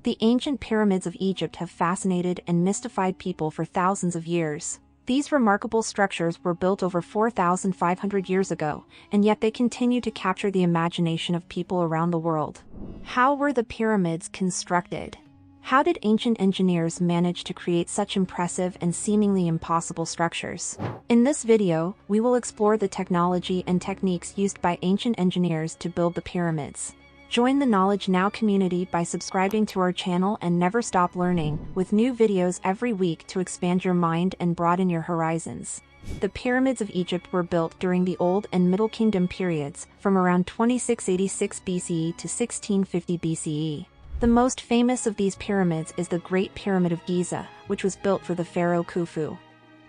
The ancient pyramids of Egypt have fascinated and mystified people for thousands of years. These remarkable structures were built over 4,500 years ago, and yet they continue to capture the imagination of people around the world. How were the pyramids constructed? How did ancient engineers manage to create such impressive and seemingly impossible structures? In this video, we will explore the technology and techniques used by ancient engineers to build the pyramids. Join the Knowledge Now community by subscribing to our channel and never stop learning, with new videos every week to expand your mind and broaden your horizons. The pyramids of Egypt were built during the Old and Middle Kingdom periods, from around 2686 BCE to 1650 BCE. The most famous of these pyramids is the Great Pyramid of Giza, which was built for the pharaoh Khufu.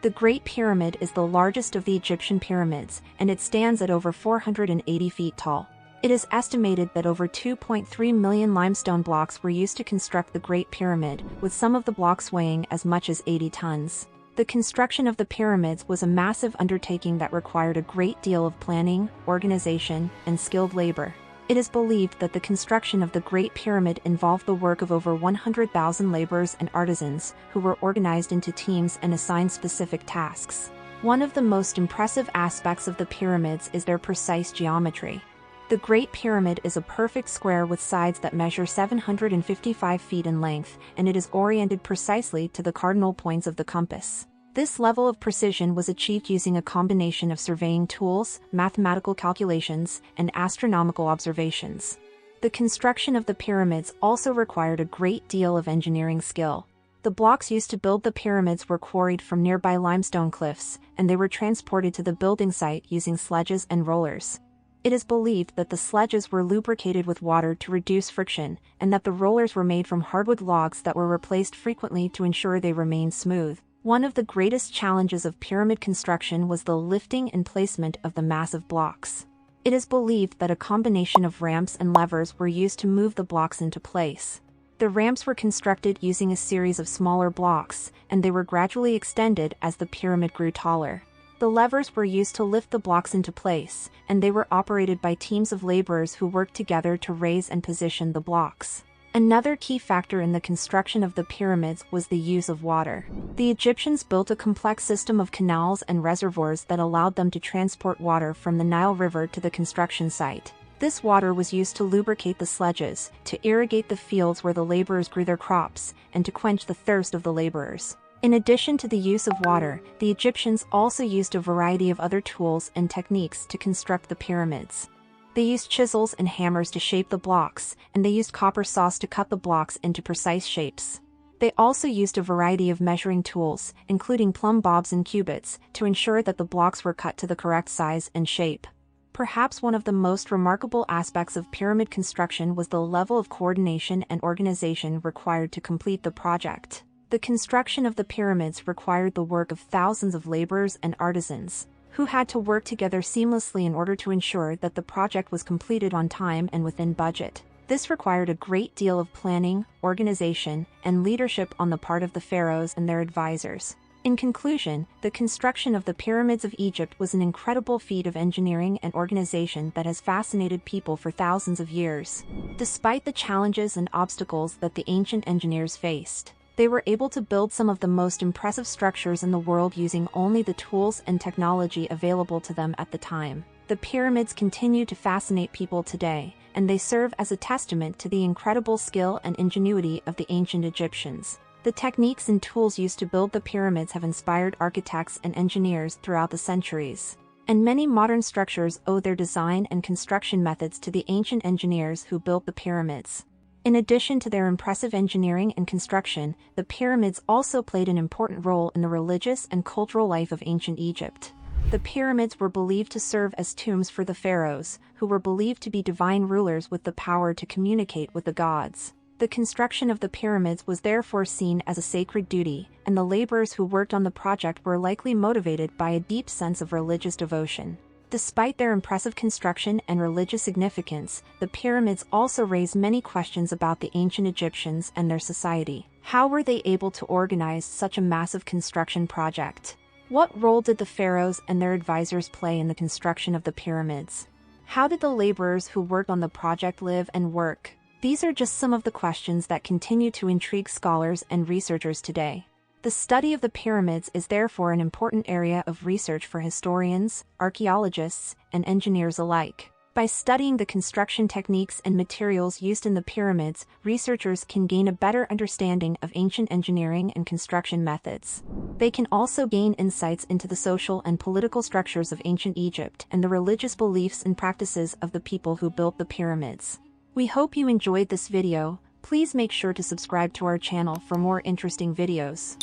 The Great Pyramid is the largest of the Egyptian pyramids, and it stands at over 480 feet tall. It is estimated that over 2.3 million limestone blocks were used to construct the Great Pyramid, with some of the blocks weighing as much as 80 tons. The construction of the pyramids was a massive undertaking that required a great deal of planning, organization, and skilled labor. It is believed that the construction of the Great Pyramid involved the work of over 100,000 laborers and artisans, who were organized into teams and assigned specific tasks. One of the most impressive aspects of the pyramids is their precise geometry. The Great Pyramid is a perfect square with sides that measure 755 feet in length, and it is oriented precisely to the cardinal points of the compass. This level of precision was achieved using a combination of surveying tools, mathematical calculations, and astronomical observations. The construction of the pyramids also required a great deal of engineering skill. The blocks used to build the pyramids were quarried from nearby limestone cliffs, and they were transported to the building site using sledges and rollers. It is believed that the sledges were lubricated with water to reduce friction, and that the rollers were made from hardwood logs that were replaced frequently to ensure they remained smooth. One of the greatest challenges of pyramid construction was the lifting and placement of the massive blocks. It is believed that a combination of ramps and levers were used to move the blocks into place. The ramps were constructed using a series of smaller blocks, and they were gradually extended as the pyramid grew taller. The levers were used to lift the blocks into place, and they were operated by teams of laborers who worked together to raise and position the blocks. Another key factor in the construction of the pyramids was the use of water. The Egyptians built a complex system of canals and reservoirs that allowed them to transport water from the Nile River to the construction site. This water was used to lubricate the sledges, to irrigate the fields where the laborers grew their crops, and to quench the thirst of the laborers. In addition to the use of water, the Egyptians also used a variety of other tools and techniques to construct the pyramids. They used chisels and hammers to shape the blocks, and they used copper saws to cut the blocks into precise shapes. They also used a variety of measuring tools, including plumb bobs and cubits, to ensure that the blocks were cut to the correct size and shape. Perhaps one of the most remarkable aspects of pyramid construction was the level of coordination and organization required to complete the project. The construction of the pyramids required the work of thousands of laborers and artisans, who had to work together seamlessly in order to ensure that the project was completed on time and within budget. This required a great deal of planning, organization, and leadership on the part of the pharaohs and their advisors. In conclusion, the construction of the pyramids of Egypt was an incredible feat of engineering and organization that has fascinated people for thousands of years. Despite the challenges and obstacles that the ancient engineers faced, they were able to build some of the most impressive structures in the world using only the tools and technology available to them at the time. The pyramids continue to fascinate people today, and they serve as a testament to the incredible skill and ingenuity of the ancient Egyptians. The techniques and tools used to build the pyramids have inspired architects and engineers throughout the centuries. And many modern structures owe their design and construction methods to the ancient engineers who built the pyramids. In addition to their impressive engineering and construction, the pyramids also played an important role in the religious and cultural life of ancient Egypt. The pyramids were believed to serve as tombs for the pharaohs, who were believed to be divine rulers with the power to communicate with the gods. The construction of the pyramids was therefore seen as a sacred duty, and the laborers who worked on the project were likely motivated by a deep sense of religious devotion. Despite their impressive construction and religious significance, the pyramids also raise many questions about the ancient Egyptians and their society. How were they able to organize such a massive construction project? What role did the pharaohs and their advisors play in the construction of the pyramids? How did the laborers who worked on the project live and work? These are just some of the questions that continue to intrigue scholars and researchers today. The study of the pyramids is therefore an important area of research for historians, archaeologists, and engineers alike. By studying the construction techniques and materials used in the pyramids, researchers can gain a better understanding of ancient engineering and construction methods. They can also gain insights into the social and political structures of ancient Egypt and the religious beliefs and practices of the people who built the pyramids. We hope you enjoyed this video. Please make sure to subscribe to our channel for more interesting videos.